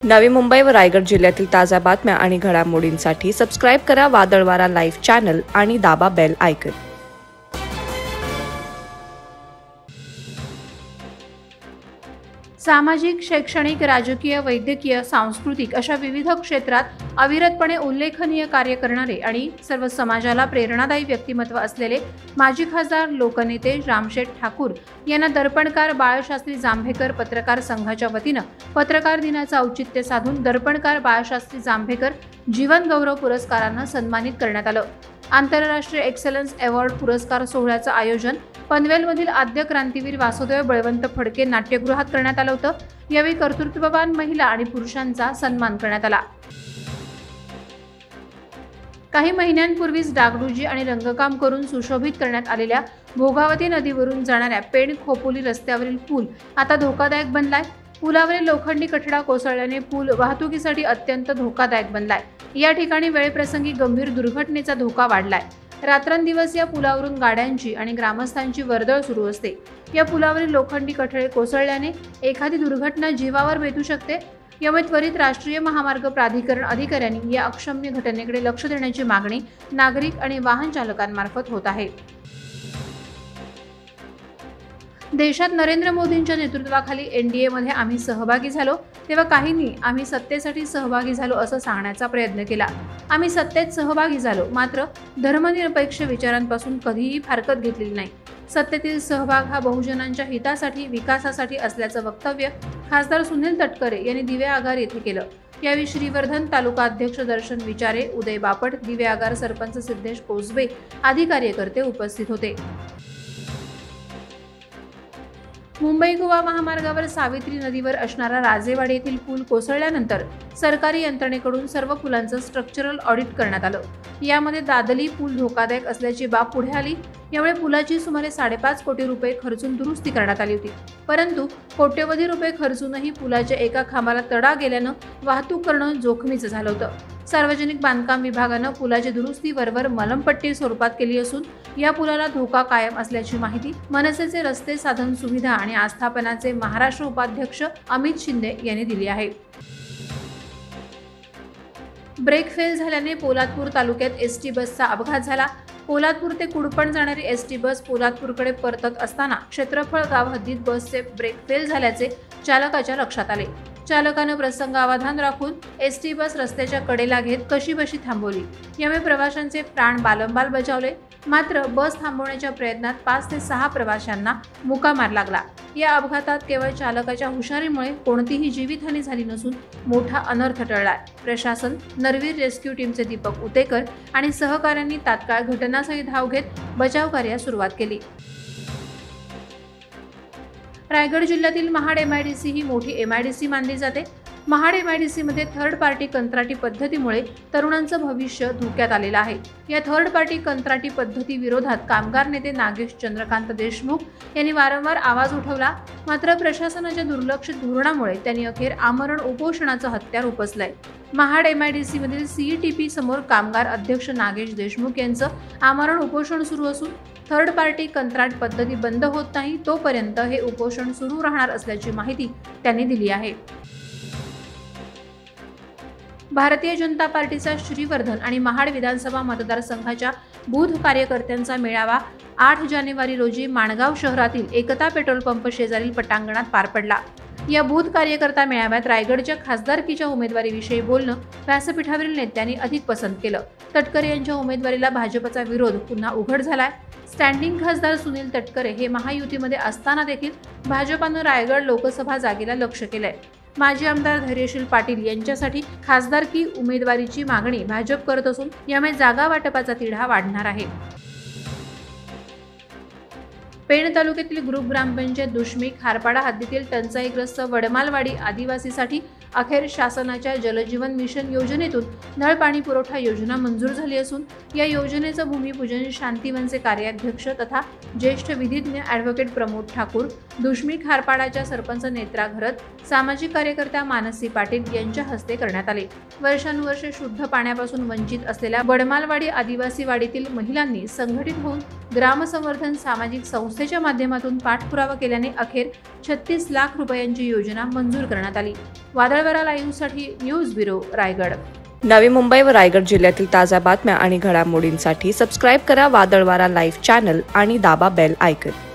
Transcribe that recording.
नवी मुंबई व रायगड जिल्ह्यातील ताज्या बातम्या आणि घडामोडींसाठी सबस्क्राईब करा वादळवारा लाईव्ह चॅनल आणि दाबा बेल आयकॉन। सामाजिक, शैक्षणिक, राजकीय, वैद्यकीय, सांस्कृतिक अशा विविध क्षेत्रात अविरतपणे उल्लेखनीय कार्य करणारे आणि सर्व समाजाला प्रेरणादायी व्यक्तिमत्व असलेले माजी खासदार लोकनेते रामशेठ ठाकूर यांना दर्पणकार बाळशास्त्री जांभेकर पत्रकार संघाच्या वतीनं पत्रकार दिनाचं औचित्य साधून दर्पणकार बाळशास्त्री जांभेकर जीवन गौरव पुरस्कारानं सन्मानित करण्यात आलं। आंतरराष्ट्रीय एक्सलन्स अवॉर्ड पुरस्कार सोहळ्याचं आयोजन पनवेलमधील आद्य क्रांतीवीर वासुदेव बळवंत फडके नाट्यगृहात करण्यात आलं होतं। यावेळी कर्तृत्ववान महिला आणि पुरुषांचा सन्मान करण्यात आला। काही महिन्यांपूर्वीच डागडुजी आणि रंगकाम करून सुशोभित करण्यात आलेल्या भोगावती नदीवरून जाणाऱ्या पेण खोपोली रस्त्यावरील पूल आता धोकादायक बनलाय। पुलावरील लोखंडी कठडा कोसळल्याने पूल वाहतुकीसाठी अत्यंत धोकादायक बनलाय। या ठिकाणी वेळप्रसंगी गंभीर दुर्घटनेचा धोका वाढलाय। रात्रंदिवस या पुलावरून गाड्यांची आणि ग्रामस्थांची वर्दळ सुरू असते। या पुलावरील लोखंडी कठडे कोसळल्याने एखादी दुर्घटना जीवावर बेतू शकते। यामुळे त्वरित राष्ट्रीय महामार्ग प्राधिकरण अधिकाऱ्यांनी या अक्षम्य घटनेकडे लक्ष देण्याची मागणी नागरिक आणि वाहन चालकांमार्फत होत आहे। देशात नरेंद्र मोदींच्या नेतृत्वाखाली एनडीए मध्ये आम्ही सहभागी झालो तेव्हा काहींनी आम्ही सत्तेसाठी सहभागी झालो असं सांगण्याचा प्रयत्न केला। आम्ही सत्तेत सहभागी झालो, मात्र धर्मनिरपेक्ष विचारांपासून कधीही फारकत घेतलेली नाही। सत्तेतील सहभाग हा बहुजनांच्या हितासाठी विकासासाठी असल्याचं वक्तव्य खासदार सुनील तटकरे यांनी दिवे आगार येथे केलं। यावेळी श्रीवर्धन तालुका अध्यक्ष दर्शन विचारे, उदय बापट, दिवे आगार सरपंच सिद्धेश कोसबे आदी कार्यकर्ते उपस्थित होते। मुंबई गोवा महामार्गावर सावित्री नदीवर असणारा राजेवाडी येथील पूल कोसळल्यानंतर सरकारी यंत्रणेकडून सर्व पुलांचं स्ट्रक्चरल ऑडिट करण्यात आलं। यामध्ये दादली पूल धोकादायक असल्याची बाब पुढे आली। यामुळे पुलाची सुमारे 5.5 कोटी रुपये खर्चून दुरुस्ती करण्यात आली होती, परंतु कोट्यवधी रुपये खर्चूनही पुलाच्या एका खांबाला तडा गेल्यानं वाहतूक करणं जोखमीचं झालं होतं। सार्वजनिक बांधकाम विभागानं पुलाची दुरुस्ती वरवर मलमपट्टी स्वरूपात केली असून या पुलाला धोका कायम असल्याची माहिती मनसेचे रस्ते साधन सुविधा आणि आस्थापनाचे महाराष्ट्र उपाध्यक्ष अमित शिंदे यांनी दिली आहे। ब्रेक फेल झाल्याने पोलादपूर तालुक्यात एसटी बसचा अपघात झाला। पोलादपूर ते कुडपण जाणारी एसटी बस पोलादपूरकडे परतत असताना क्षेत्रफळ गाव हद्दीत बसचे ब्रेक फेल झाल्याचे चालकाच्या लक्षात आले। चालकानं प्रसंगावधान राखून एसटी बस रस्त्याच्या कडेला घेत कशीबशी थांबवली। यामुळे प्रवाशांचे प्राण बालंबाल बचावले, मात्र बस थांबवण्याच्या प्रयत्नात 5 ते 6 प्रवाशांना मुकामार लागला। या अपघातात केवळ चालकाच्या हुशारीमुळे कोणतीही जीवितहानी झाली नसून मोठा अनर्थ टळलाय। प्रशासन, नरवीर रेस्क्यू टीमचे दीपक उतेकर आणि सहकाऱ्यांनी तात्काळ घटनास्थळी धाव घेत बचाव कार्यास सुरुवात केली। रायगड जिल्ह्यातील महाड एमआयडीसी ही मोठी एमआयडीसी मानली जाते। महाड एमआयडीसी मध्ये थर्ड पार्टी कंत्राटी पद्धतीमुळे तरुणांचं भविष्य धोक्यात आलेलं आहे। या थर्ड पार्टी कंत्राटी पद्धती विरोधात कामगार नेते नागेश चंद्रकांत देशमुख यांनी वारंवार आवाज उठवला, मात्र प्रशासनाच्या दुर्लक्षित धोरणामुळे त्यांनी अखेर आमरण उपोषणाचं हत्यार उपसलंय। महाड एमआयडीसी मधील सीईटीपी समोर कामगार अध्यक्ष नागेश देशमुख यांचं आमरण उपोषण सुरू असून थर्ड पार्टी कंत्राट पद्धती बंद होत नाही तोपर्यंत हे उपोषण सुरू राहणार असल्याची माहिती त्यांनी दिली आहे। भारतीय जनता पार्टीचा श्रीवर्धन आणि महाड विधानसभा मतदारसंघाच्या बूथ कार्यकर्त्यांचा मेळावा 8 जानेवारी रोजी माणगाव शहरातील एकता पेट्रोल पंप शेजारील पटांगणात पार पडला। या बूथ कार्यकर्ता मेळाव्यात रायगडच्या खासदारकीच्या उमेदवारीविषयी बोलणं व्यासपीठावरील नेत्यांनी अधिक पसंत केलं। तटकरे यांच्या उमेदवारीला भाजपचा विरोध पुन्हा उघड झालाय। स्टँडिंग खासदार सुनील तटकरे हे महायुतीमध्ये असताना देखील भाजपानं रायगड लोकसभा जागेला लक्ष केलंय। माजी आमदार धैर्यशील पाटील यांच्यासाठी खासदारकी उमेदवारीची मागणी भाजप करत असून यामुळे जागा वाटपाचा तिढा वाढणार आहे। पेण तालुक्यातील ग्रुप ग्रामपंचायत दुष्मी खारपाडा हद्दीतील टंचाईग्रस्त वडमालवाडी आदिवासीसाठी अखेर शासनाच्या जलजीवन मिशन योजनेतून नळ पाणी पुरवठा योजना मंजूर झाली असून या योजनेचं भूमिपूजन शांतिवनचे कार्याध्यक्ष तथा ज्येष्ठ विधिज्ञ ॲडव्होकेट प्रमोद ठाकूर, दुष्मी खारपाडाच्या सरपंच नेत्रा घरत, सामाजिक कार्यकर्त्या मानसी पाटील यांच्या हस्ते करण्यात आले। वर्षानुवर्षे शुद्ध पाण्यापासून वंचित असलेल्या बडमालवाडी आदिवासी वाडीतील महिलांनी संघटित होऊन ग्रामसंवर्धन सामाजिक संस्थेच्या माध्यमातून पाठपुरावा केल्याने अखेर 36 लाख रुपयांची योजना मंजूर करण्यात आली। वादळवारा लाईव्हसाठी न्यूज ब्युरो, रायगड। नवी मुंबई व रायगड जिल्ह्यातील ताज्या बातम्या आणि घडामोडींसाठी सबस्क्राईब करा वादळवारा लाईव्ह चॅनल आणि दाबा बेल आयकॉन।